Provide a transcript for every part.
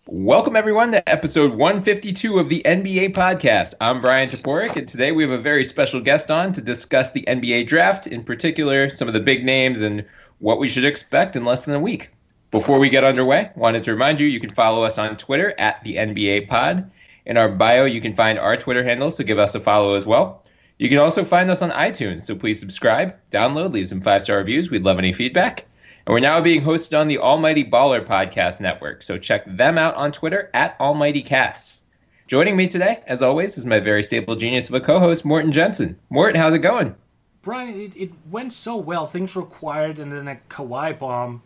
Welcome, everyone, to episode 152 of the NBA podcast. I'm Bryan Toporek, and today we have a very special guest on to discuss the NBA draft, in particular, some of the big names and what we should expect in less than a week. Before we get underway, wanted to remind you can follow us on Twitter at the NBA Pod. In our bio, you can find our Twitter handle, so give us a follow as well. You can also find us on iTunes, so please subscribe, download, leave some 5-star reviews. We'd love any feedback. And we're now being hosted on the Almighty Baller Podcast Network, so check them out on Twitter at AlmightyCasts. Joining me today, as always, is my very stable genius of a co-host, Morten Jensen. Morten, how's it going? Brian, it went so well. Things were quiet, and then a Kawhi bomb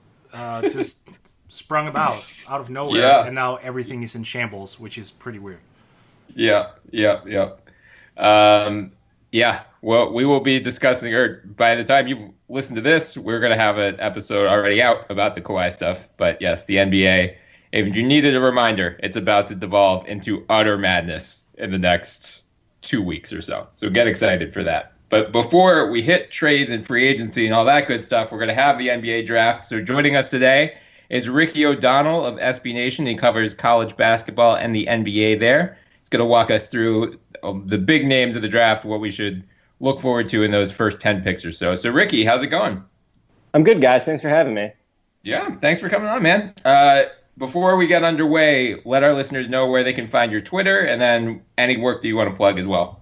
just sprung out of nowhere, and now everything is in shambles, which is pretty weird. Yeah. Well, we will be discussing, or by the time you've listened to this, we're going to have an episode already out about the Kawhi stuff. But yes, the NBA, if you needed a reminder, it's about to devolve into utter madness in the next 2 weeks or so. So get excited for that. But before we hit trades and free agency and all that good stuff, we're going to have the NBA draft. So joining us today is Ricky O'Donnell of SB Nation. He covers college basketball and the NBA there. He's going to walk us through the big names of the draft, what we should look forward to in those first 10 picks or so. So, Ricky, how's it going? I'm good, guys. Thanks for having me. Yeah, thanks for coming on, man. Before we get underway, let our listeners know where they can find your Twitter and then any work that you want to plug as well.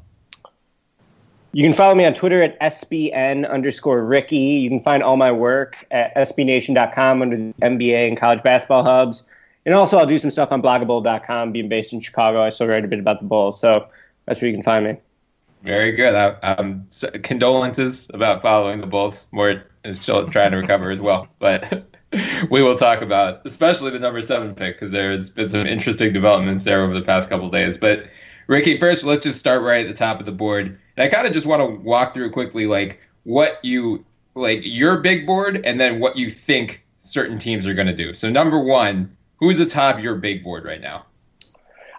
You can follow me on Twitter at SBN_Ricky. You can find all my work at SBNation.com under the NBA and college basketball hubs. And also I'll do some stuff on bloggable.com. Being based in Chicago, I still write a bit about the Bulls. So that's where you can find me. Very good. Condolences about following the Bulls. Mort is still trying to recover as well. But we will talk about, especially the number 7 pick, because there's been some interesting developments there over the past couple of days. But, Ricky, first, let's just start right at the top of the board. And I kind of just want to walk through quickly, your big board and then what you think certain teams are going to do. So, number 1, who's atop your big board right now?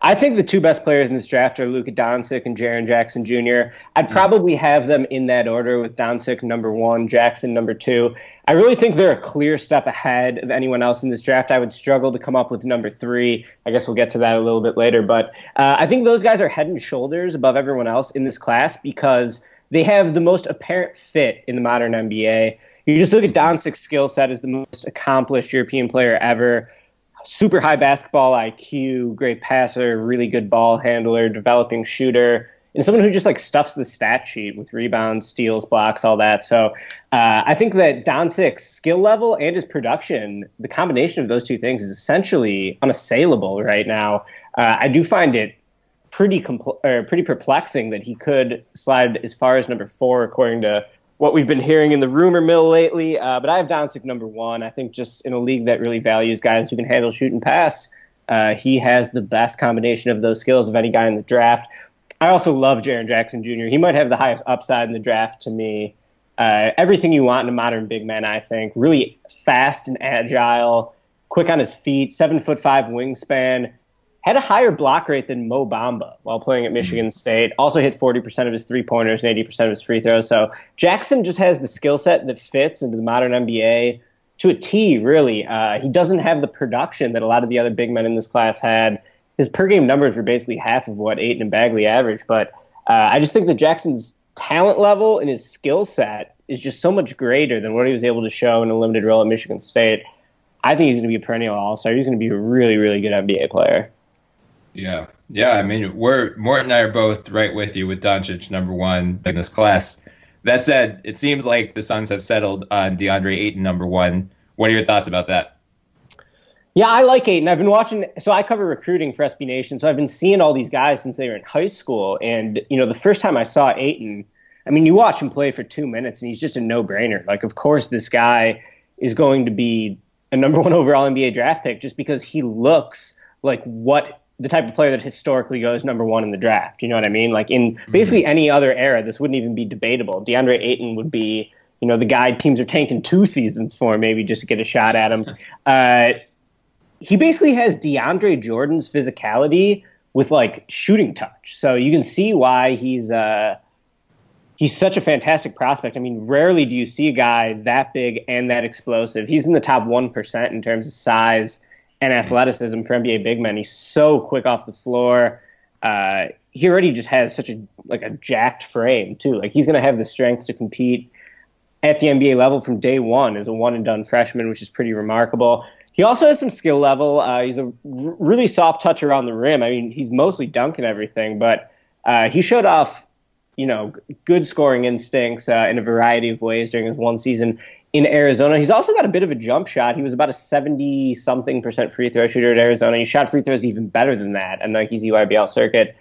I think the 2 best players in this draft are Luka Doncic and Jaren Jackson Jr. I'd probably have them in that order, with Doncic number 1, Jackson number 2. I really think they're a clear step ahead of anyone else in this draft. I would struggle to come up with number 3. I guess we'll get to that a little bit later. But I think those guys are head and shoulders above everyone else in this class because they have the most apparent fit in the modern NBA. You just look at Doncic's skill set as the most accomplished European player ever. Super high basketball IQ, great passer, really good ball handler, developing shooter, and someone who just stuffs the stat sheet with rebounds, steals, blocks, all that. So I think that Doncic's skill level and his production, the combination of those 2 things is essentially unassailable right now. I do find it pretty perplexing that he could slide as far as number 4, according to what we've been hearing in the rumor mill lately. But I have Doncic number 1. I think just in a league that really values guys who can handle, shoot, and pass, he has the best combination of those skills of any guy in the draft. I also love Jaren Jackson Jr. He might have the highest upside in the draft to me. Everything you want in a modern big man, I think. Really fast and agile, quick on his feet, 7'5" wingspan. Had a higher block rate than Mo Bamba while playing at Michigan State. Also hit 40% of his three-pointers and 80% of his free throws. So Jackson just has the skill set that fits into the modern NBA to a T, really. He doesn't have the production that a lot of the other big men in this class had. His per-game numbers were basically half of what Ayton and Bagley averaged. But I just think that Jackson's talent level and his skill set is just so much greater than what he was able to show in a limited role at Michigan State. I think he's going to be a perennial all-star. He's going to be a really, really good NBA player. Yeah. I mean, Morten and I are both right with you with Doncic number 1 in this class. That said, it seems like the Suns have settled on DeAndre Ayton number 1. What are your thoughts about that? Yeah, I like Ayton. I've been watching. So I cover recruiting for SB Nation. So I've been seeing all these guys since they were in high school. And the first time I saw Ayton, I mean, you watch him play for 2 minutes, and he's just a no-brainer. Of course, this guy is going to be a number 1 overall NBA draft pick just because he looks like the type of player that historically goes number 1 in the draft. You know what I mean? In basically any other era, this wouldn't even be debatable. DeAndre Ayton would be, the guy teams are tanking 2 seasons for, maybe just to get a shot at him. He basically has DeAndre Jordan's physicality with shooting touch. So you can see why he's such a fantastic prospect. I mean, rarely do you see a guy that big and that explosive. He's in the top 1% in terms of size and athleticism for NBA big men. He's so quick off the floor. He already just has such a jacked frame too. Like he's going to have the strength to compete at the NBA level from day one as a one and done freshman, which is pretty remarkable. He also has some skill level. He's a really soft touch around the rim. I mean, he's mostly dunking everything, but he showed off, good scoring instincts in a variety of ways during his one season in Arizona. He's also got a bit of a jump shot. He was about a 70-something% free throw shooter at Arizona. He shot free throws even better than that on Nike's EYBL circuit.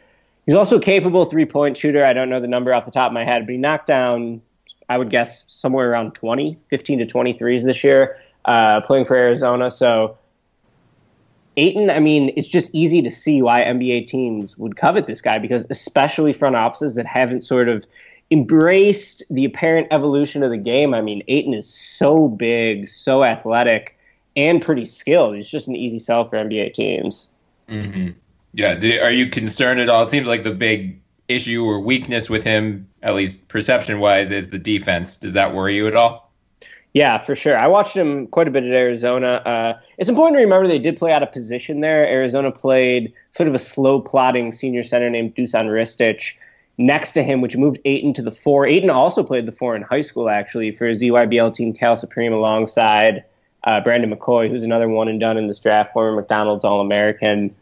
He's also a capable three-point shooter. I don't know the number off the top of my head, but he knocked down, I would guess, somewhere around 15 to 23s this year, playing for Arizona. So Ayton, I mean, it's just easy to see why NBA teams would covet this guy, because especially front offices that haven't sort of embraced the apparent evolution of the game. I mean, Ayton is so big, so athletic, and pretty skilled. He's just an easy sell for NBA teams. Mm-hmm. Yeah. Are you concerned at all? It seems like the big issue or weakness with him, at least perception-wise, is the defense. Does that worry you at all? Yeah, for sure. I watched him quite a bit at Arizona. It's important to remember they did play out of position there. Arizona played sort of a slow-plotting senior center named Dusan Ristic next to him, which moved Ayton to the 4. Ayton also played the 4 in high school, actually, for his EYBL team, Cal Supreme, alongside Brandon McCoy, who's another one and done in this draft, former McDonald's All-American.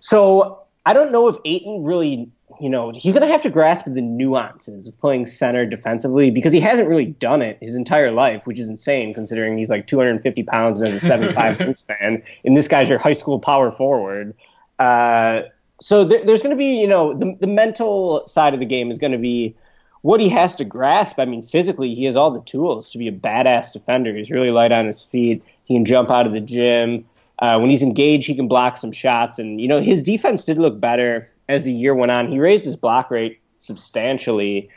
So I don't know if Ayton really, he's going to have to grasp the nuances of playing center defensively, because he hasn't really done it his entire life, which is insane considering he's like 250 pounds and has a 7'5" wingspan. And this guy's your high school power forward. So there's going to be, the mental side of the game is going to be what he has to grasp. I mean, physically, he has all the tools to be a badass defender. He's really light on his feet. He can jump out of the gym. When he's engaged, he can block some shots. And, his defense did look better as the year went on. He raised his block rate substantially,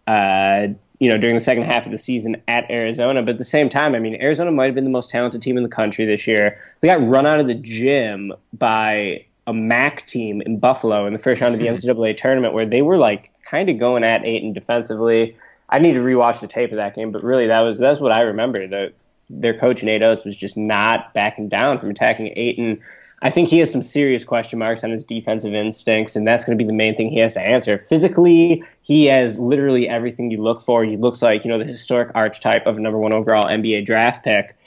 during the second half of the season at Arizona. But at the same time, I mean, Arizona might have been the most talented team in the country this year. They got run out of the gym by a MAC team in Buffalo in the first round of the NCAA tournament, where they were kind of going at Ayton defensively. I need to rewatch the tape of that game, but really that's what I remember. Their coach, Nate Oates, was just not backing down from attacking Ayton. I think he has some serious question marks on his defensive instincts, and that's going to be the main thing he has to answer. Physically, he has literally everything you look for. He looks like, the historic archetype of a number 1 overall NBA draft pick.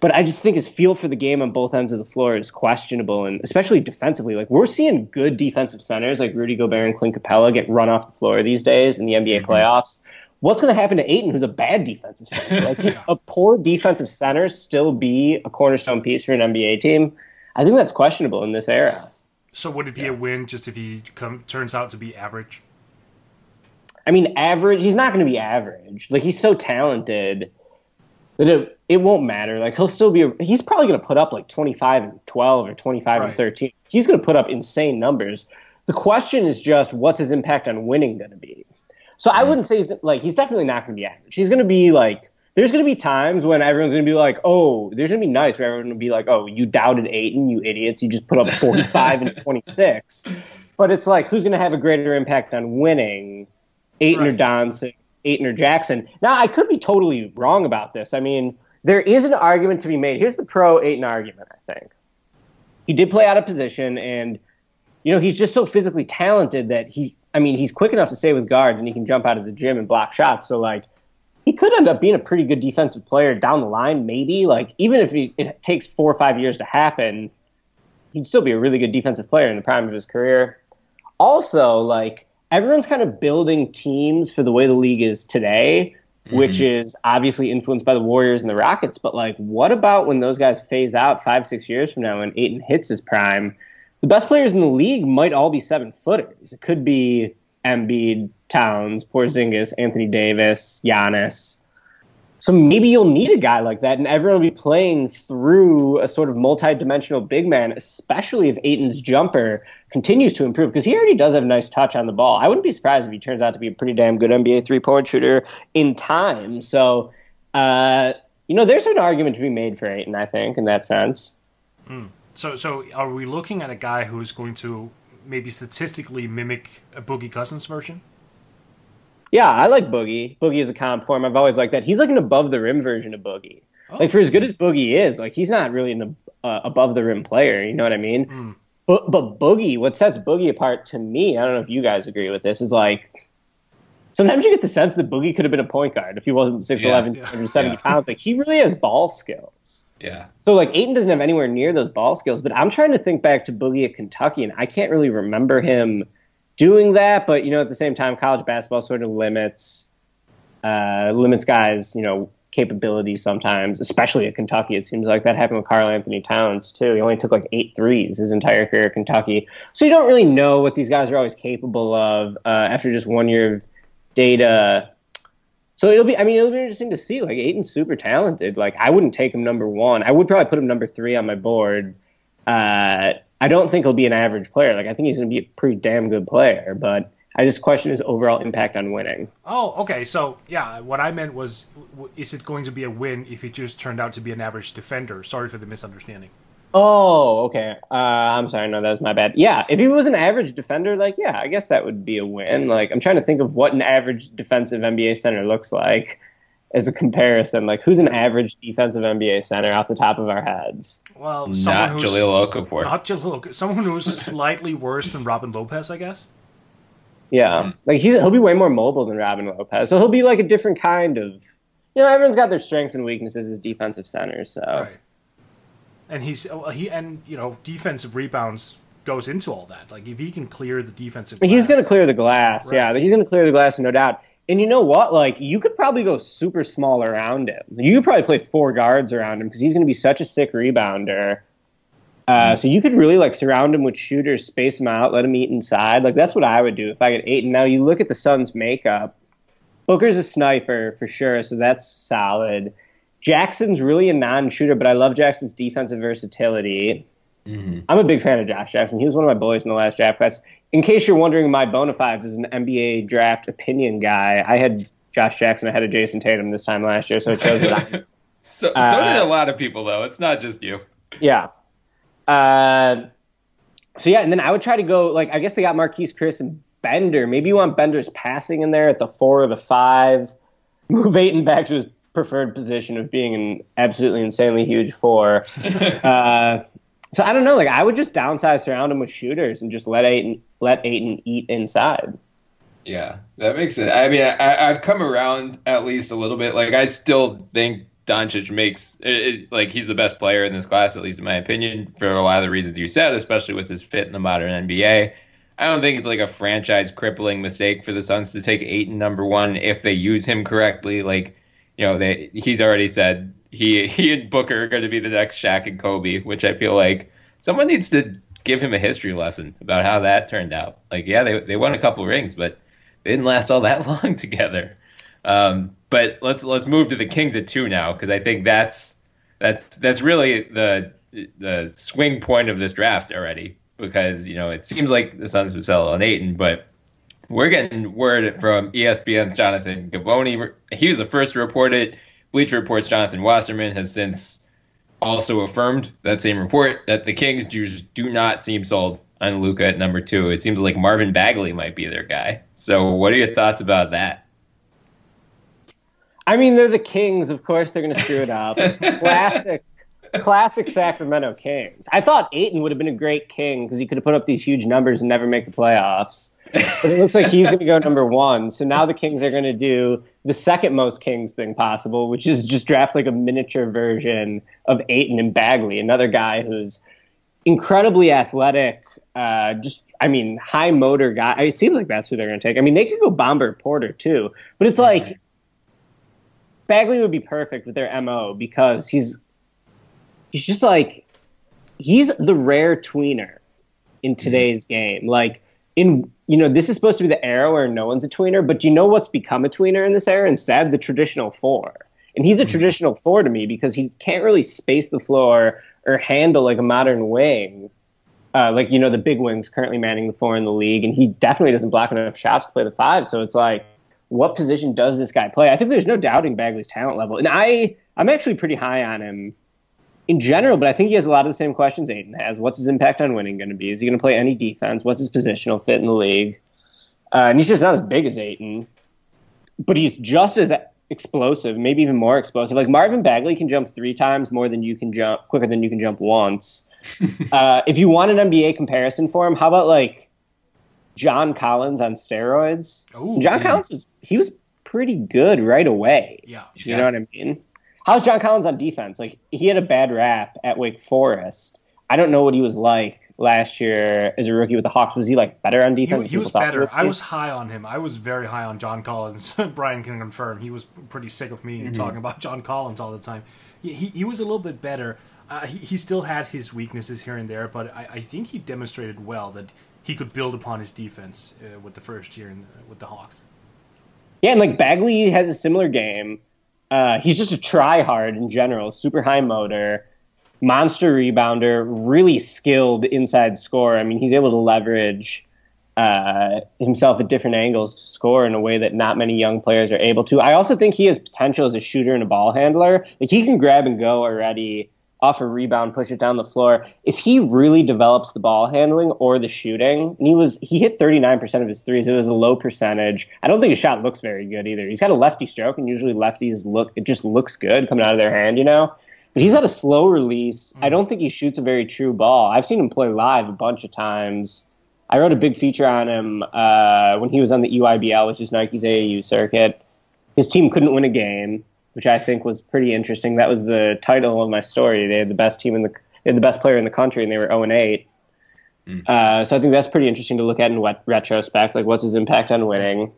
But I just think his feel for the game on both ends of the floor is questionable, and especially defensively. We're seeing good defensive centers like Rudy Gobert and Clint Capella get run off the floor these days in the NBA playoffs. What's going to happen to Ayton, who's a bad defensive center? Can a poor defensive center still be a cornerstone piece for an NBA team? I think that's questionable in this era. So would it be a win just if he turns out to be average? I mean, average. He's not going to be average. He's so talented that it won't matter. He'll still be. He's probably going to put up 25 and 12 or 25 and 13. He's going to put up insane numbers. The question is just, what's his impact on winning going to be? So I wouldn't say he's definitely not going to be average. He's going to be there's going to be times when everyone's going to be there's going to be nights where everyone will be oh, you doubted Ayton, you idiots. You just put up 45 and 26. But it's who's going to have a greater impact on winning, Ayton or Doncic, Ayton or Jackson? Now, I could be totally wrong about this. I mean, there is an argument to be made. Here's the pro-Ayton argument, I think. He did play out of position, and, he's just so physically talented that he's quick enough to stay with guards, and he can jump out of the gym and block shots. So, he could end up being a pretty good defensive player down the line, maybe. Even if it takes 4 or 5 years to happen, he'd still be a really good defensive player in the prime of his career. Also, everyone's kind of building teams for the way the league is today, which is obviously influenced by the Warriors and the Rockets. But, what about when those guys phase out 5-6 years from now and Ayton hits his prime? The best players in the league might all be 7-footers. It could be Embiid, Towns, Porzingis, Anthony Davis, Giannis. So maybe you'll need a guy like that, and everyone will be playing through a sort of multi-dimensional big man, especially if Ayton's jumper continues to improve, because he already does have a nice touch on the ball. I wouldn't be surprised if he turns out to be a pretty damn good NBA three-point shooter in time. So, there's an argument to be made for Ayton, I think, in that sense. So are we looking at a guy who's going to maybe statistically mimic a Boogie Cousins version? Yeah, I like Boogie. Boogie is a comp for him. I've always liked that. He's an above-the-rim version of Boogie. Like, for as good as Boogie is, like, he's not really an above the rim player. You know what I mean? Mm. But Boogie, what sets Boogie apart to me, I don't know if you guys agree with this, is like sometimes you get the sense that Boogie could have been a point guard if he wasn't 6'11", 170 pounds. Like, he really has ball skills. Yeah. So, like, Ayton doesn't have anywhere near those ball skills. But I'm trying to think back to Boogie at Kentucky, and I can't really remember him doing that. But, you know, at the same time, college basketball sort of limits guys, you know, capability sometimes, especially at Kentucky. It seems like that happened with Karl Anthony Towns, too. He only took like 8 threes his entire career at Kentucky. So you don't really know what these guys are always capable of after just 1 year of data. So it'll be interesting to see. Like, Ayton's super talented. Like, I wouldn't take him number 1. I would probably put him number 3 on my board. I don't think he'll be an average player. Like, I think he's going to be a pretty damn good player, but I just question his overall impact on winning. Oh, okay. So, yeah, what I meant was, is it going to be a win if he just turned out to be an average defender? Sorry for the misunderstanding. Oh, okay. I'm sorry. No, that was my bad. Yeah, if he was an average defender, like, yeah, I guess that would be a win. Like, I'm trying to think of what an average defensive NBA center looks like as a comparison. Like, who's an average defensive NBA center off the top of our heads? Well, not Jahlil Okafor. Not Jahlil Okafor. Someone who's slightly worse than Robin Lopez, I guess. Yeah, like he'll be way more mobile than Robin Lopez, so he'll be like a different kind of. You know, everyone's got their strengths and weaknesses as defensive centers. So, right. And you know, defensive rebounds goes into all that. Like, if he can clear the defensive glass, he's going to clear the glass. Right. Yeah, he's going to clear the glass, no doubt. And you know what? Like, you could probably go super small around him. You could probably play 4 guards around him because he's going to be such a sick rebounder. So you could really, like, surround him with shooters, space him out, let him eat inside. Like, that's what I would do if I get Ayton. Now, you look at the Suns' makeup. Booker's a sniper for sure, so that's solid. Jackson's really a non-shooter, but I love Jackson's defensive versatility. Mm-hmm. I'm a big fan of Josh Jackson. He was one of my boys in the last draft class. In case you're wondering, my bona fides as an NBA draft opinion guy, I had Josh Jackson ahead of Jason Tatum this time last year, so it shows that I'm... So did a lot of people, though. It's not just you. Yeah. So yeah, and then I would try to go, like, I guess they got Marquise Chris and Bender. Maybe you want Bender's passing in there at the 4 or the 5. Move Ayton back to his preferred position of being an absolutely insanely huge 4. So I don't know, like, I would just downsize, surround him with shooters, and just let Ayton eat inside. Yeah, that makes sense. I mean, I've come around at least a little bit. Like, I still think Doncic makes it, like, he's the best player in this class, at least in my opinion, for a lot of the reasons you said, especially with his fit in the modern NBA. I don't think it's like a franchise crippling mistake for the Suns to take Ayton number 1 if they use him correctly. Like, you know, he's already said he and Booker are going to be the next Shaq and Kobe, which I feel like someone needs to give him a history lesson about how that turned out. Like, yeah, they won a couple rings, but they didn't last all that long together. But let's move to the Kings at 2 now, because I think that's really the swing point of this draft already. Because, you know, it seems like the Suns would settle on Ayton, but we're getting word from ESPN's Jonathan Givony. He was the first to report it. Bleacher Report's Jonathan Wasserman has since also affirmed that same report, that the Kings do not seem sold on Luka at number 2. It seems like Marvin Bagley might be their guy. So what are your thoughts about that? I mean, they're the Kings. Of course they're going to screw it up. Classic Sacramento Kings. I thought Ayton would have been a great King because he could have put up these huge numbers and never make the playoffs. But it looks like he's going to go number 1. So now the Kings are going to do the second most Kings thing possible, which is just draft like a miniature version of Ayton and Bagley, another guy who's incredibly athletic, high motor guy. It seems like that's who they're going to take. I mean, they could go Bomber Porter too, but it's like Bagley would be perfect with their MO because he's just like, he's the rare tweener in today's game. Like, this is supposed to be the era where no one's a tweener, but do you know what's become a tweener in this era? Instead, the traditional 4. And he's a traditional 4 to me because he can't really space the floor or handle like a modern wing. The big wing's currently manning the 4 in the league, and he definitely doesn't block enough shots to play the 5. So it's like, what position does this guy play? I think there's no doubting Bagley's talent level. And I'm actually pretty high on him in general, but I think he has a lot of the same questions Ayton has. What's his impact on winning going to be? Is he going to play any defense? What's his positional fit in the league? And he's just not as big as Ayton, but he's just as explosive, maybe even more explosive. Like Marvin Bagley can jump 3 times quicker than you can jump once. If you want an NBA comparison for him, how about like John Collins on steroids? Ooh, John Collins was pretty good right away. Yeah. You know what I mean? How's John Collins on defense? Like, he had a bad rap at Wake Forest. I don't know what he was like last year as a rookie with the Hawks. Was he like better on defense? He was better. I was high on him. I was very high on John Collins. Brian can confirm. He was pretty sick of me talking about John Collins all the time. He was a little bit better. He still had his weaknesses here and there, but I think he demonstrated well that he could build upon his defense with the first year with the Hawks. Yeah, and like Bagley has a similar game. He's just a try-hard in general, super high motor, monster rebounder, really skilled inside scorer. I mean, he's able to leverage himself at different angles to score in a way that not many young players are able to. I also think he has potential as a shooter and a ball handler. Like, he can grab and go already, off a rebound, push it down the floor. If he really develops the ball handling or the shooting, and he hit 39% of his threes. It was a low percentage. I don't think his shot looks very good either. He's got a lefty stroke, and usually lefties it just looks good coming out of their hand, you know? But he's got a slow release. I don't think he shoots a very true ball. I've seen him play live a bunch of times. I wrote a big feature on him when he was on the EYBL, which is Nike's AAU circuit. His team couldn't win a game, which I think was pretty interesting. That was the title of my story. They had the best team they had the best player in the country, and they were 0-8. So I think that's pretty interesting to look at in retrospect. Like, what's his impact on winning?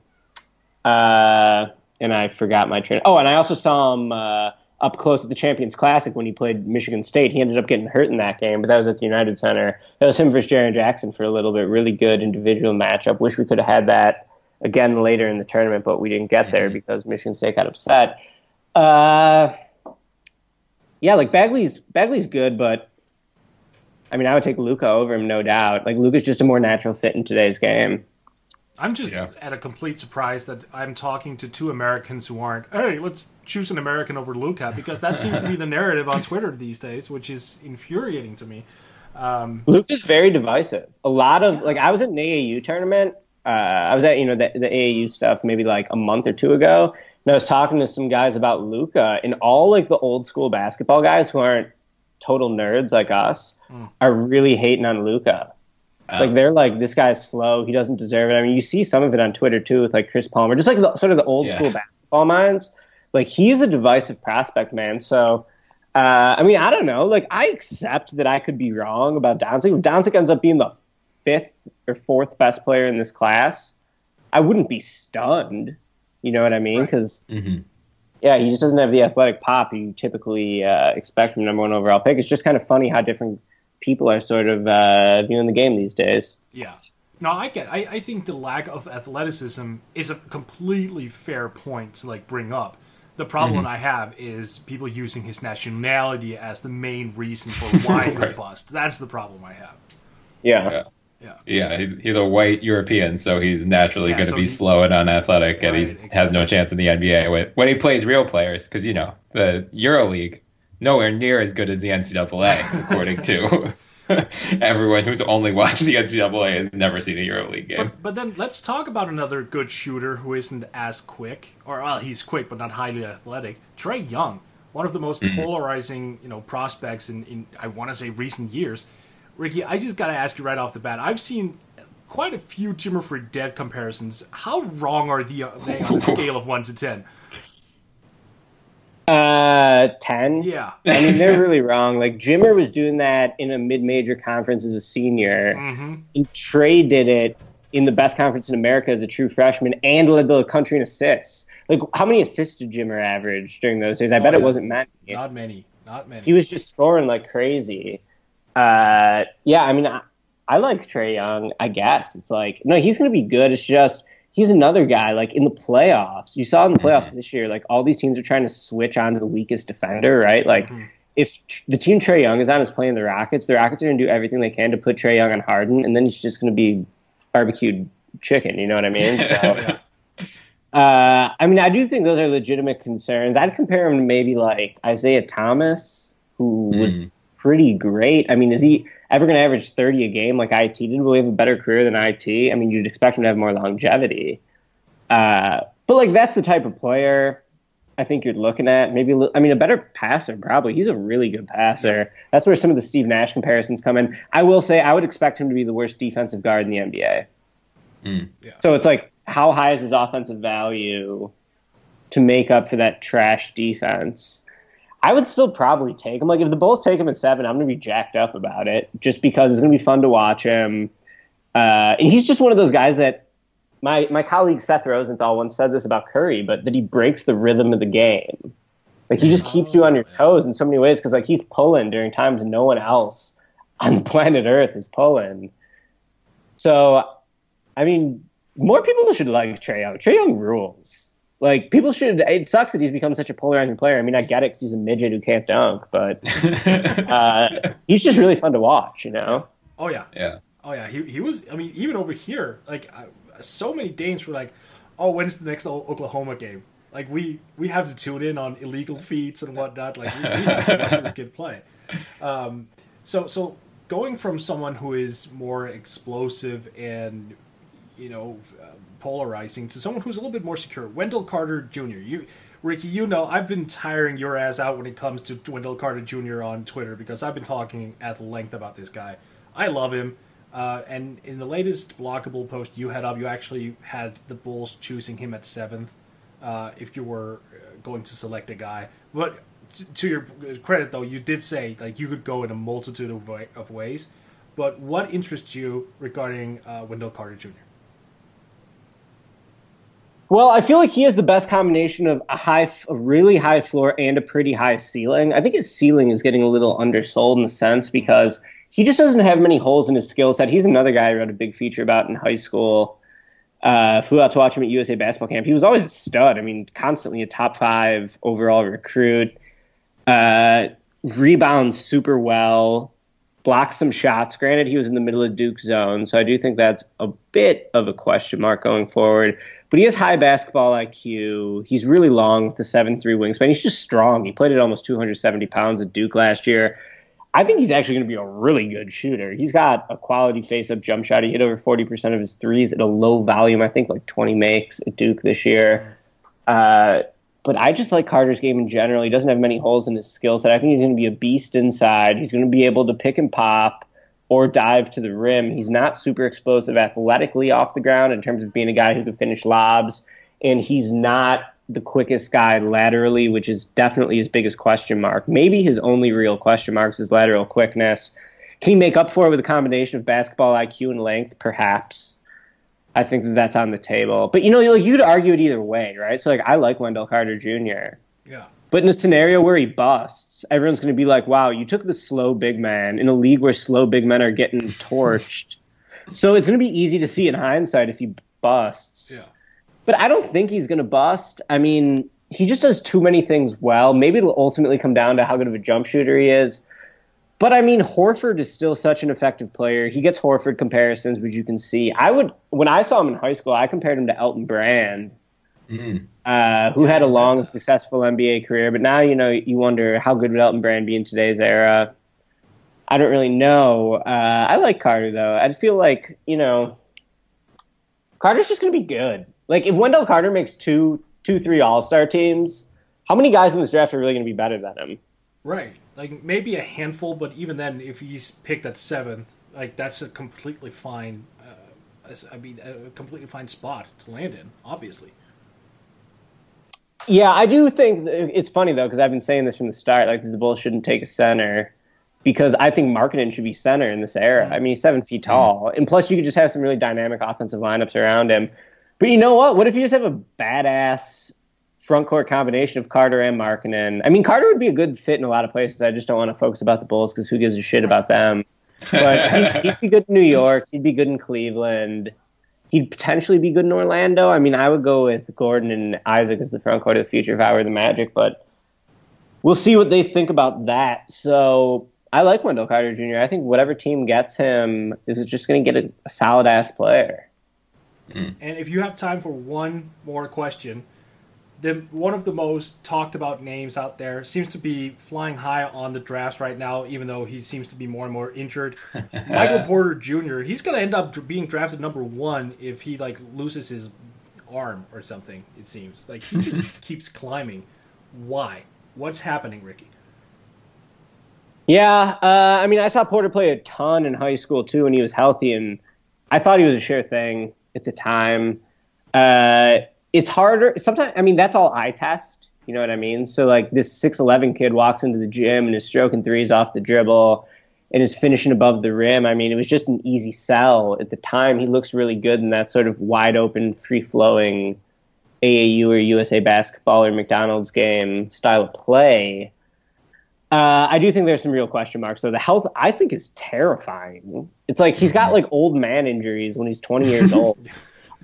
And I forgot my train. Oh, and I also saw him up close at the Champions Classic when he played Michigan State. He ended up getting hurt in that game, but that was at the United Center. That was him versus Jaren Jackson for a little bit. Really good individual matchup. Wish we could have had that again later in the tournament, but we didn't get there because Michigan State got upset. Yeah, like Bagley's good, but I mean, I would take Luka over him, no doubt. Like, Luka's just a more natural fit in today's game. I'm just at a complete surprise that I'm talking to 2 Americans who aren't, hey, let's choose an American over Luka, because that seems to be the narrative on Twitter these days, which is infuriating to me. Luka's very divisive. A lot of, like, I was at an AAU tournament. I was at, the AAU stuff maybe like a month or 2 ago. And I was talking to some guys about Luka, and all like the old school basketball guys who aren't total nerds like us are really hating on Luka. Like, they're like, this guy's slow. He doesn't deserve it. I mean, you see some of it on Twitter too with like Chris Palmer, just like sort of the old school basketball minds. Like, he's a divisive prospect, man. So, I mean, I don't know. Like, I accept that I could be wrong about Doncic. If Doncic ends up being the 5th or 4th best player in this class, I wouldn't be stunned. You know what I mean? Because, yeah, he just doesn't have the athletic pop you typically expect from the number 1 overall pick. It's just kind of funny how different people are sort of viewing the game these days. Yeah. No, I think the lack of athleticism is a completely fair point to, like, bring up. The problem I have is people using his nationality as the main reason for why he'll bust. That's the problem I have. Yeah. Yeah, he's a white European, so he's naturally going to be slow and unathletic, and he has no chance in the NBA when he plays real players, because, the EuroLeague, nowhere near as good as the NCAA, according to everyone who's only watched the NCAA has never seen a EuroLeague game. But then let's talk about another good shooter who isn't as quick, or, well, he's quick but not highly athletic. Trae Young, one of the most polarizing, prospects in I want to say recent years. Ricky, I just got to ask you right off the bat. I've seen quite a few Jimmer for Dead comparisons. How wrong are they on a scale of 1 to 10? 10. Yeah. I mean, they're really wrong. Like, Jimmer was doing that in a mid-major conference as a senior. And Trae did it in the best conference in America as a true freshman and led the country in assists. Like, how many assists did Jimmer average during those days? I bet it wasn't many. Not many. He was just scoring like crazy. Yeah, I mean, I like Trae Young, I guess. It's like, no, he's going to be good. It's just, he's another guy, like, in the playoffs. You saw in the playoffs this year, like, all these teams are trying to switch on to the weakest defender, right? Like, if the team Trae Young is on is playing the Rockets are going to do everything they can to put Trae Young on Harden, and then he's just going to be barbecued chicken, you know what I mean? So, I mean, I do think those are legitimate concerns. I'd compare him to maybe, like, Isaiah Thomas, who was pretty great. I mean, is he ever going to average 30 a game like IT did? Will he have a better career than IT? I mean, you'd expect him to have more longevity. But, like, that's the type of player. I think you're looking at. Maybe, I mean, a better passer, probably. He's a really good passer. That's where some of the Steve Nash comparisons come in. I will say I would expect him to be the worst defensive guard in the NBA. Yeah. So it's like, how high is his offensive value to make up for that trash defense? I would still probably take him. Like, if the Bulls take him at 7, I'm going to be jacked up about it just because it's going to be fun to watch him. And he's just one of those guys that my colleague Seth Rosenthal once said this about Curry, but that he breaks the rhythm of the game. Like, he just keeps you on your toes in so many ways because, like, he's pulling during times no one else on the planet Earth is pulling. So, I mean, more people should like Trae Young. Trae Young rules. Like, people should. It sucks that he's become such a polarizing player. I mean, I get it because he's a midget who can't dunk, but he's just really fun to watch, you know? Oh, yeah. Yeah. Oh, yeah. He was, I mean, even over here, like, so many Danes were like, oh, when's the next Oklahoma game? Like, we have to tune in on illegal feats and whatnot. Like, we have to watch this kid play. So going from someone who is more explosive and, you know, polarizing to someone who's a little bit more secure, Wendell Carter Jr. Ricky, you know, I've been tiring your ass out when it comes to Wendell Carter Jr. on Twitter because I've been talking at length about this guy. I love him. And in the latest blockable post you had up, you actually had the Bulls choosing him at 7th if you were going to select a guy. But to your credit, though, you did say like you could go in a multitude of ways. But what interests you regarding Wendell Carter Jr.? Well, I feel like he has the best combination of a really high floor and a pretty high ceiling. I think his ceiling is getting a little undersold in a sense because he just doesn't have many holes in his skill set. He's another guy I wrote a big feature about in high school. Flew out to watch him at USA basketball camp. He was always a stud. I mean, constantly a top 5 overall recruit. Rebounds super well. Blocks some shots. Granted, he was in the middle of Duke's zone, so I do think that's a bit of a question mark going forward. But he has high basketball IQ. He's really long with the 7'3" wingspan. He's just strong. He played at almost 270 pounds at Duke last year. I think he's actually going to be a really good shooter. He's got a quality face-up jump shot. He hit over 40% of his threes at a low volume. I think like 20 makes at Duke this year. But I just like Carter's game in general. He doesn't have many holes in his skill set. I think he's going to be a beast inside. He's going to be able to pick and pop or dive to the rim. He's not super explosive athletically off the ground in terms of being a guy who can finish lobs. And he's not the quickest guy laterally, which is definitely his biggest question mark. Maybe his only real question mark is his lateral quickness. Can he make up for it with a combination of basketball IQ and length? Perhaps. I think that's on the table. But, you know, like, you'd argue it either way, right? So, like, I like Wendell Carter Jr. Yeah. But in a scenario where he busts, everyone's going to be like, wow, you took the slow big man in a league where slow big men are getting torched. So it's going to be easy to see in hindsight if he busts. Yeah. But I don't think he's going to bust. I mean, he just does too many things well. Maybe it'll ultimately come down to how good of a jump shooter he is. But, I mean, Horford is still such an effective player. He gets Horford comparisons, which you can see. When I saw him in high school, I compared him to Elton Brand, who had a long and successful NBA career. But now, you know, you wonder how good would Elton Brand be in today's era. I don't really know. I like Carter, though. I feel like, you know, Carter's just going to be good. Like, if Wendell Carter makes two, 3 All-Star teams, how many guys in this draft are really going to be better than him? Right. Like, maybe a handful, but even then, if he's picked at 7th, like, that's a completely fine, a completely fine spot to land in, obviously. Yeah, I do think it's funny, though, because I've been saying this from the start, like, the Bulls shouldn't take a center, because I think Markkanen should be center in this era. I mean, he's 7 feet tall, and plus you could just have some really dynamic offensive lineups around him. But you know what? What if you just have a badass front court combination of Carter and Markkanen? I mean, Carter would be a good fit in a lot of places. I just don't want to focus about the Bulls because who gives a shit about them? But he'd be good in New York. He'd be good in Cleveland. He'd potentially be good in Orlando. I mean, I would go with Gordon and Isaac as the front court of the future if I were the Magic, but we'll see what they think about that. So I like Wendell Carter Jr. I think whatever team gets him is just going to get a solid-ass player. And if you have time for one more question, one of the most talked about names out there seems to be flying high on the drafts right now, even though he seems to be more and more injured. Michael Porter Jr., he's going to end up being drafted number 1 if he, like, loses his arm or something, it seems. Like, he just keeps climbing. Why? What's happening, Ricky? Yeah, I mean, I saw Porter play a ton in high school, too, when he was healthy, and I thought he was a sure thing at the time. It's harder. Sometimes, I mean, that's all eye test. You know what I mean? So, like, this 6'11" kid walks into the gym and is stroking threes off the dribble and is finishing above the rim. I mean, it was just an easy sell at the time. He looks really good in that sort of wide-open, free-flowing AAU or USA basketball or McDonald's game style of play. I do think there's some real question marks. So the health, I think, is terrifying. It's like he's got like old man injuries when he's 20 years old.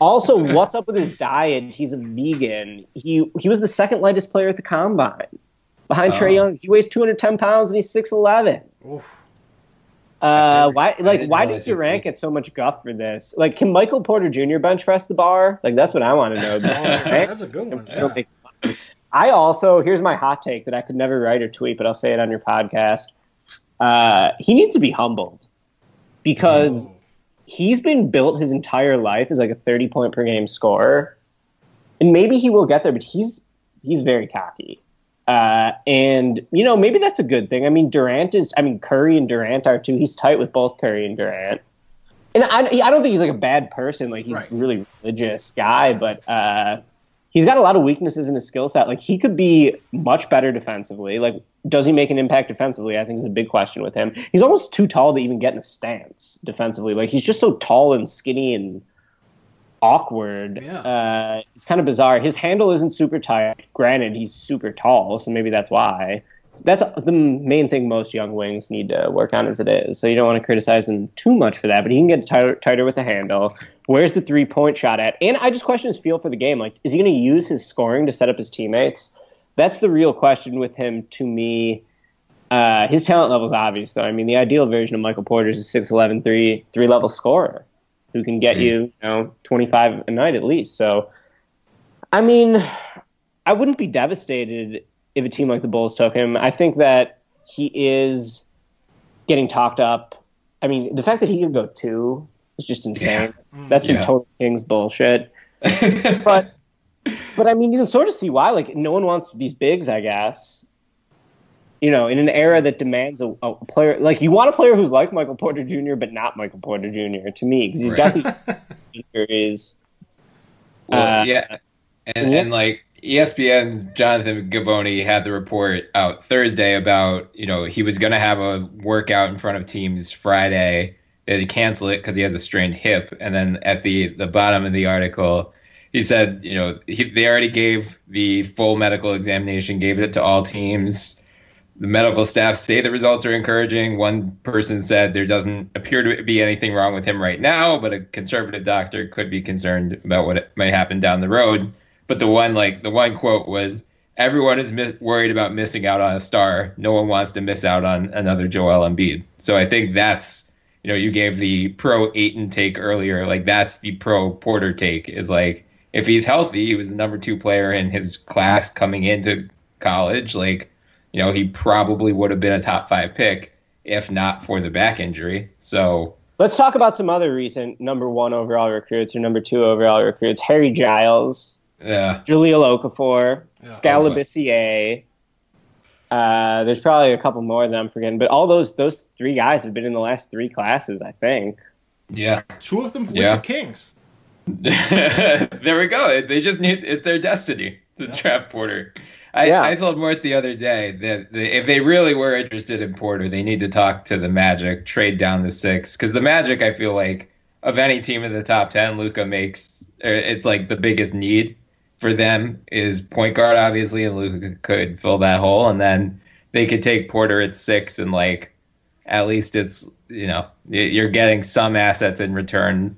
Also, what's up with his diet? He's a vegan. He was the second lightest player at the combine, behind Trae Young. He weighs 210 pounds and he's 6'11". Why did Durant get so much guff for this? Like, can Michael Porter Jr. bench press the bar? Like, that's what I want to know. That's a good one. Yeah. I also, here's my hot take that I could never write or tweet, but I'll say it on your podcast. He needs to be humbled because he's been built his entire life as like a 30-point per game scorer. And maybe he will get there, but he's very cocky. And, you know, maybe that's a good thing. I mean, Curry and Durant are too. He's tight with both Curry and Durant. And I don't think he's like a bad person. Like, he's a really religious guy, but he's got a lot of weaknesses in his skill set. Like, he could be much better defensively. Like, does he make an impact defensively? I think is a big question with him. He's almost too tall to even get in a stance defensively. Like, he's just so tall and skinny and awkward. Yeah. It's kind of bizarre. His handle isn't super tight. Granted, he's super tall, so maybe that's why. That's the main thing most young wings need to work on as it is. So you don't want to criticize him too much for that, but he can get tighter with the handle. Where's the three-point shot at? And I just question his feel for the game. Like, is he going to use his scoring to set up his teammates? That's the real question with him to me. His talent level is obvious, though. I mean, the ideal version of Michael Porter is a 6'11", three-level scorer who can get you 25 a night at least. So, I mean, I wouldn't be devastated if a team like the Bulls took him. I think that he is getting talked up. I mean, the fact that he could go 2 is just insane. Yeah. That's some total Kings bullshit. but I mean, you can sort of see why. Like, no one wants these bigs, I guess. You know, in an era that demands a player, like, you want a player who's like Michael Porter Jr., but not Michael Porter Jr. to me, because he's got these injuries. And like ESPN's Jonathan Givony had the report out Thursday about, you know, he was going to have a workout in front of teams Friday. They had to cancel it because he has a strained hip. And then at the bottom of the article, he said, you know, they already gave the full medical examination, gave it to all teams. The medical staff say the results are encouraging. One person said there doesn't appear to be anything wrong with him right now, but a conservative doctor could be concerned about what might happen down the road. But the one quote was, "Everyone is worried about missing out on a star. No one wants to miss out on another Joel Embiid." So I think that's, you know, you gave the pro Ayton take earlier. Like, that's the pro Porter take, is like, if he's healthy, he was the number 2 player in his class coming into college. Like, you know, he probably would have been a top 5 pick if not for the back injury. So let's talk about some other recent number 1 overall recruits or number 2 overall recruits. Harry Giles. Yeah. Jaleel Okafor, Skal Labissiere. There's probably a couple more that I'm forgetting, but all those 3 guys have been in the last 3 classes, I think. Yeah. 2 of them with the Kings. There we go. They just it's their destiny to draft Porter. I told Mort the other day that if they really were interested in Porter, they need to talk to the Magic, trade down to 6, because the Magic, I feel like, of any team in the top 10, Luka it's like the biggest need for them is point guard, obviously, and Luka could fill that hole, and then they could take Porter at 6, and, like, at least it's, you know, you're getting some assets in return,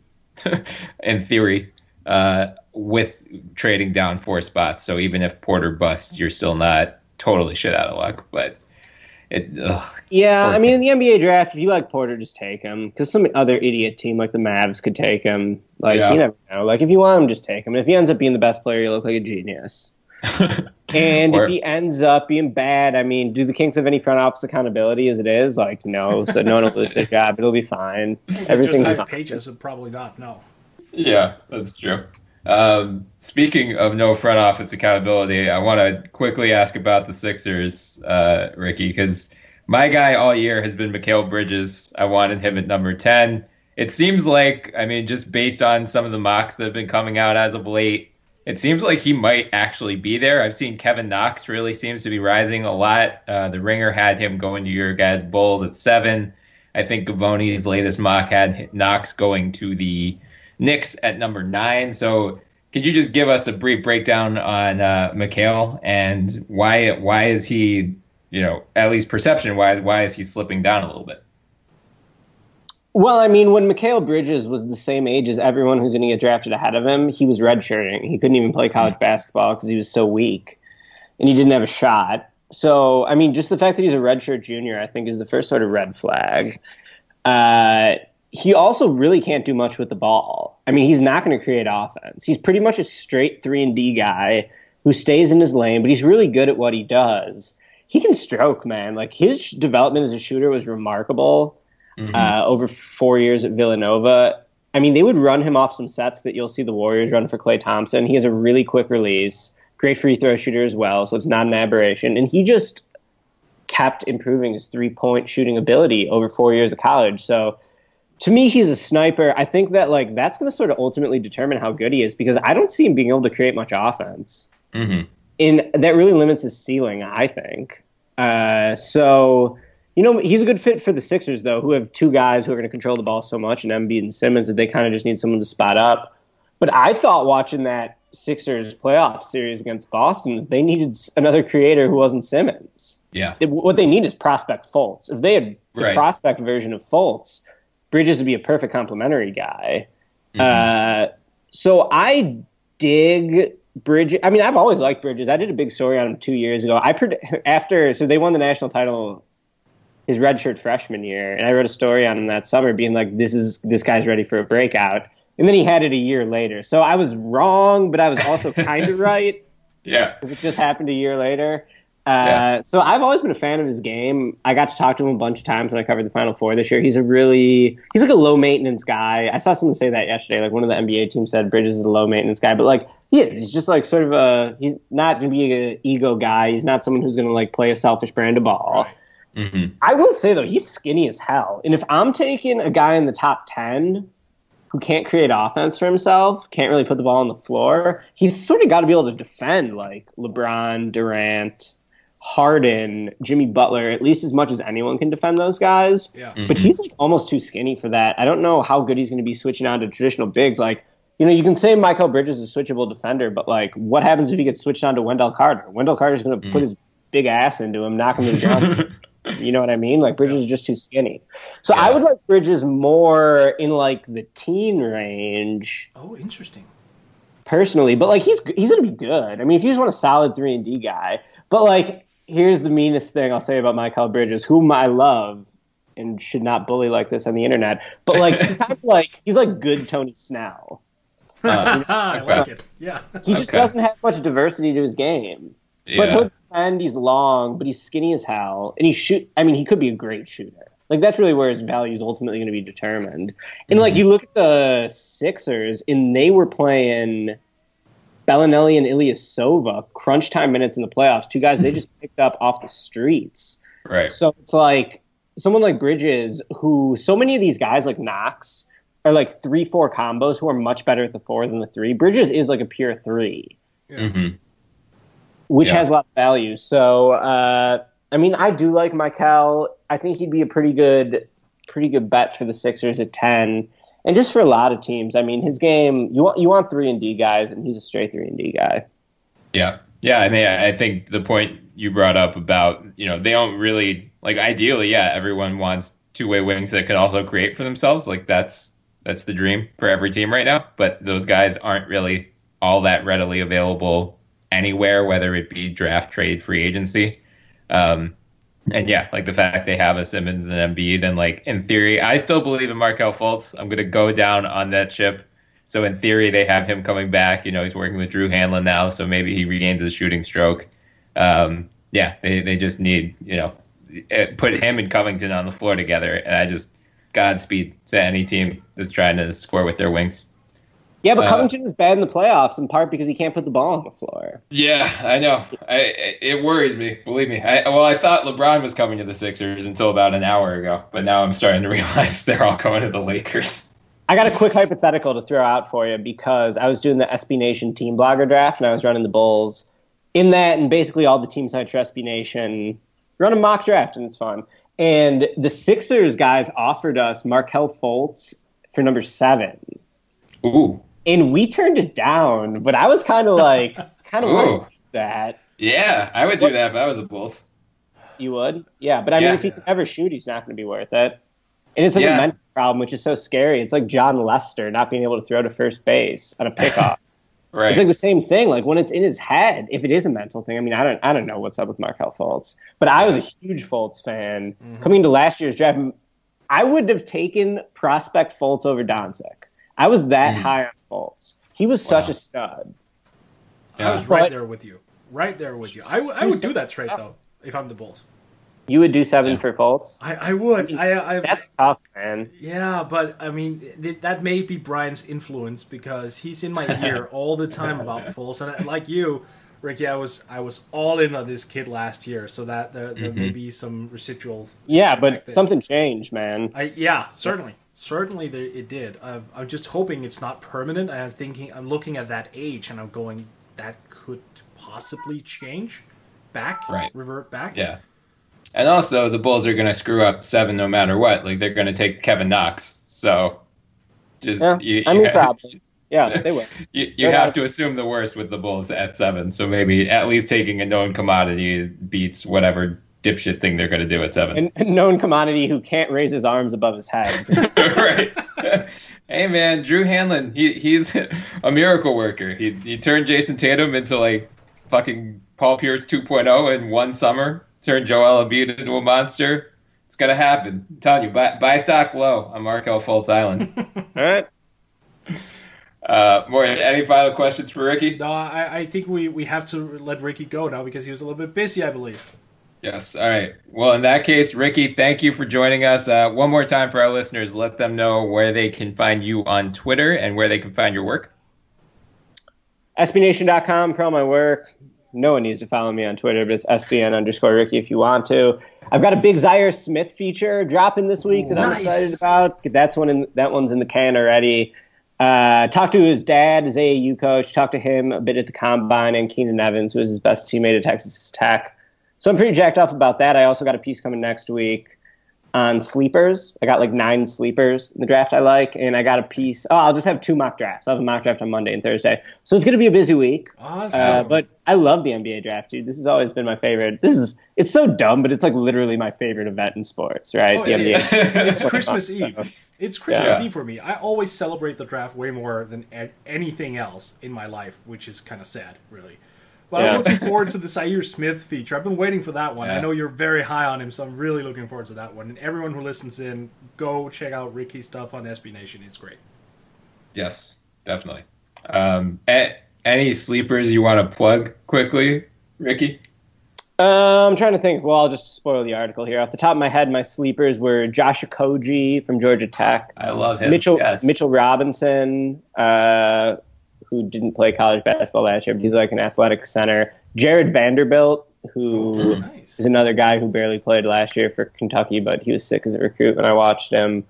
in theory, with trading down 4 spots. So even if Porter busts, you're still not totally shit out of luck. But I mean, in the NBA draft, if you like Porter, just take him, because some other idiot team like the Mavs could take him. Like, you never know. Like, if you want him, just take him. And if he ends up being the best player, you look like a genius. And if he ends up being bad, I mean, do the Kings have any front office accountability as it is? Like, no. So no one will lose their job. It'll be fine. Everything's just fine. Pages would probably not. No. Yeah, that's true. Speaking of no front office accountability, I want to quickly ask about the Sixers, Ricky, because my guy all year has been Mikal Bridges. I wanted him at number 10. It seems like, I mean, just based on some of the mocks that have been coming out as of late, it seems like he might actually be there. I've seen Kevin Knox really seems to be rising a lot. The Ringer had him going to your guys' Bulls at 7. I think Gavoni's latest mock had Knox going to the Knicks at number 9. So could you just give us a brief breakdown on Mikal and why is he, at least perception-wise, why is he slipping down a little bit? Well, I mean, when Mikal Bridges was the same age as everyone who's going to get drafted ahead of him, he was redshirting. He couldn't even play college basketball because he was so weak, and he didn't have a shot. So, I mean, just the fact that he's a redshirt junior, I think, is the first sort of red flag. He also really can't do much with the ball. I mean, he's not going to create offense. He's pretty much a straight 3-and-D guy who stays in his lane, but he's really good at what he does. He can stroke, man. Like, his development as a shooter was remarkable. Over 4 years at Villanova. I mean, they would run him off some sets that you'll see the Warriors run for Klay Thompson. He has a really quick release, great free throw shooter as well, so it's not an aberration. And he just kept improving his three-point shooting ability over 4 years of college. So to me, he's a sniper. I think that that's going to sort of ultimately determine how good he is because I don't see him being able to create much offense. And that really limits his ceiling, I think. He's a good fit for the Sixers, though, who have two guys who are going to control the ball so much, and Embiid and Simmons, that they kind of just need someone to spot up. But I thought watching that Sixers playoff series against Boston, they needed another creator who wasn't Simmons. Yeah. What they need is prospect Fultz. If they had the prospect version of Fultz, Bridges would be a perfect complementary guy. So I dig Bridges. I mean, I've always liked Bridges. I did a big story on him 2 years ago. So they won the national title his redshirt freshman year, and I wrote a story on him that summer being like, this guy's ready for a breakout. And then he had it a year later. So I was wrong, but I was also kind of right. Yeah. Because it just happened a year later. So I've always been a fan of his game. I got to talk to him a bunch of times when I covered the Final Four this year. He's like a low maintenance guy. I saw someone say that yesterday. Like one of the NBA teams said Bridges is a low maintenance guy, but he is. He's just sort of he's not going to be an ego guy. He's not someone who's going to play a selfish brand of ball. Right. I will say, though, he's skinny as hell. And if I'm taking a guy in the top 10 who can't create offense for himself, can't really put the ball on the floor, he's sort of got to be able to defend like LeBron, Durant, Harden, Jimmy Butler, at least as much as anyone can defend those guys. Yeah. But he's almost too skinny for that. I don't know how good he's going to be switching on to traditional bigs. You can say Mikal Bridges is a switchable defender, but what happens if he gets switched on to Wendell Carter? Wendell Carter's going to put his big ass into him, knock him to the ground. You know what I mean? Bridges is just too skinny. So I would like Bridges more in the teen range. Oh, interesting. Personally, but he's going to be good. I mean, if you just want a solid 3-and-D guy, but here's the meanest thing I'll say about Mikal Bridges, whom I love and should not bully like this on the internet. But he's kind of he's like good Tony Snell. I like it. Yeah. He just doesn't have much diversity to his game. But he'll defend, he's long, but he's skinny as hell. And he could be a great shooter. That's really where his value is ultimately going to be determined. And you look at the Sixers, and they were playing Bellinelli and Ilyasova crunch time minutes in the playoffs. Two guys they just picked up off the streets. Right. So it's someone like Bridges, who so many of these guys like Knox are 3-4 combos who are much better at the 4 than the 3. Bridges is a pure 3. Yeah. Which has a lot of value. So, I do like Mikal. I think he'd be a pretty good bet for the Sixers at 10. And just for a lot of teams, his game, you want 3-and-D guys, and he's a straight 3-and-D guy. Yeah. Yeah, I think the point you brought up about, they don't really, ideally, everyone wants two-way wings that can also create for themselves. That's the dream for every team right now. But those guys aren't really all that readily available anywhere, whether it be draft, trade, free agency. The fact they have a Simmons and Embiid, and in theory, I still believe in Markelle Fultz. I'm going to go down on that ship. So in theory, they have him coming back. He's working with Drew Hanlon now, so maybe he regains his shooting stroke. They just need, put him and Covington on the floor together. And Godspeed to any team that's trying to score with their wings. Yeah, but Covington is bad in the playoffs in part because he can't put the ball on the floor. Yeah, I know. It worries me. Believe me. I thought LeBron was coming to the Sixers until about an hour ago, but now I'm starting to realize they're all going to the Lakers. I got a quick hypothetical to throw out for you because I was doing the SB Nation team blogger draft and I was running the Bulls. In that, and basically all the team sites for SB Nation, run a mock draft and it's fun. And the Sixers guys offered us Markelle Fultz for number 7. Ooh. And we turned it down, but I was kind of like, worried that. Yeah, I would do that if I was a Bulls. You would? Yeah, but I mean, if he can ever shoot, he's not going to be worth it. And it's like a mental problem, which is so scary. It's like John Lester not being able to throw to first base on a pickoff. Right. It's like the same thing. Like when it's in his head, if it is a mental thing. I mean, I don't know what's up with Markelle Fultz, but I was a huge Fultz fan coming into last year's draft. I would have taken prospect Fultz over Doncic. I was that high on Fultz. He was such a stud. Yeah. I was right there with you. Right there with you. I would do that trade though if I'm the Bulls. You would do 7 for Fultz? I would. That's tough, man. Yeah, but I mean, that may be Brian's influence because he's in my ear all the time about Fultz. And like you, Ricky, I was all in on this kid last year, so that there may be some residual. Yeah, but something changed, man. Certainly. Certainly it did. I'm just hoping it's not permanent. I'm looking at that age, and I'm going, that could possibly change revert back. Yeah. And also, the Bulls are going to screw up 7 no matter what. Like, they're going to take Kevin Knox. So, probably. Yeah, they will. You have to assume the worst with the Bulls at 7. So maybe at least taking a known commodity beats whatever dipshit thing they're going to do at 7. A known commodity who can't raise his arms above his head. Right. Hey, man, Drew Hanlon, he's a miracle worker. He turned Jason Tatum into, like, fucking Paul Pierce 2.0 in one summer. Turned Joel Embiid into a monster. It's going to happen. I'm telling you, buy stock low on Markelle Fultz Island. All right. Morten, any final questions for Ricky? No, I think we have to let Ricky go now because he was a little bit busy, I believe. Yes. All right. Well, in that case, Ricky, thank you for joining us. One more time for our listeners, let them know where they can find you on Twitter and where they can find your work. SBNation.com for all my work. No one needs to follow me on Twitter, but it's SBN_Ricky if you want to. I've got a big Zaire Smith feature dropping this week that I'm excited about. That one's in the can already. Talked to his dad, his AAU coach. Talked to him a bit at the Combine, and Keenan Evans, who is his best teammate at Texas Tech. So I'm pretty jacked up about that. I also got a piece coming next week on sleepers. I got like 9 sleepers in the draft I like, and I got a piece. Oh, I'll just have 2 mock drafts. I'll have a mock draft on Monday and Thursday. So it's going to be a busy week. Awesome. But I love the NBA draft, dude. This has always been my favorite. It's so dumb, but it's like literally my favorite event in sports, right? Oh, the NBA. It's Christmas Eve. It's Christmas Eve for me. I always celebrate the draft way more than anything else in my life, which is kind of sad, really. But I'm looking forward to the Zaire Smith feature. I've been waiting for that one. I know you're very high on him, so I'm really looking forward to that one. And everyone who listens in, go check out Ricky's stuff on SB Nation. It's great. Yes, definitely. Any sleepers you want to plug quickly, Ricky? I'm trying to think. Well, I'll just spoil the article here. Off the top of my head, my sleepers were Josh Okogie from Georgia Tech. I love him. Mitchell Robinson, who didn't play college basketball last year, but he's like an athletic center. Jared Vanderbilt, who is another guy who barely played last year for Kentucky, but he was sick as a recruit when I watched him.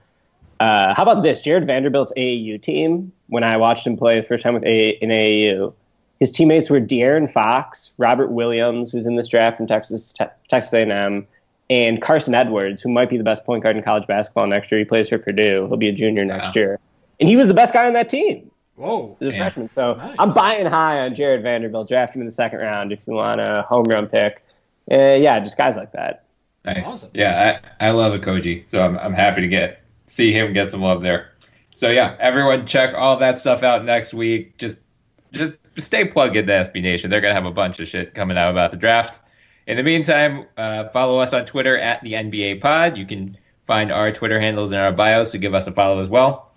How about this? Jared Vanderbilt's AAU team, when I watched him play the first time in AAU, his teammates were De'Aaron Fox, Robert Williams, who's in this draft from Texas A&M, and Carson Edwards, who might be the best point guard in college basketball next year. He plays for Purdue. He'll be a junior next year. And he was the best guy on that team. Whoa. As a freshman. So I'm buying high on Jared Vanderbilt. Draft him in the 2nd round if you want a home run pick. Just guys like that. Nice. Awesome. Yeah, I love Okogie, so I'm happy to see him get some love there. So yeah, everyone check all that stuff out next week. Just stay plugged into SB Nation. They're gonna have a bunch of shit coming out about the draft. In the meantime, follow us on Twitter at the NBA Pod. You can find our Twitter handles in our bio, so give us a follow as well.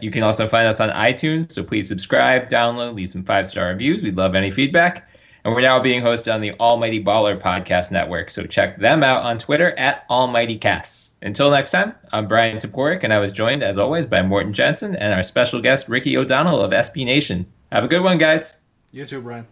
You can also find us on iTunes, so please subscribe, download, leave some 5-star reviews. We'd love any feedback. And we're now being hosted on the Almighty Baller Podcast Network, so check them out on Twitter at AlmightyCasts. Until next time, I'm Bryan Toporek, and I was joined, as always, by Morten Jensen and our special guest, Ricky O'Donnell of SB Nation. Have a good one, guys. You too, Brian.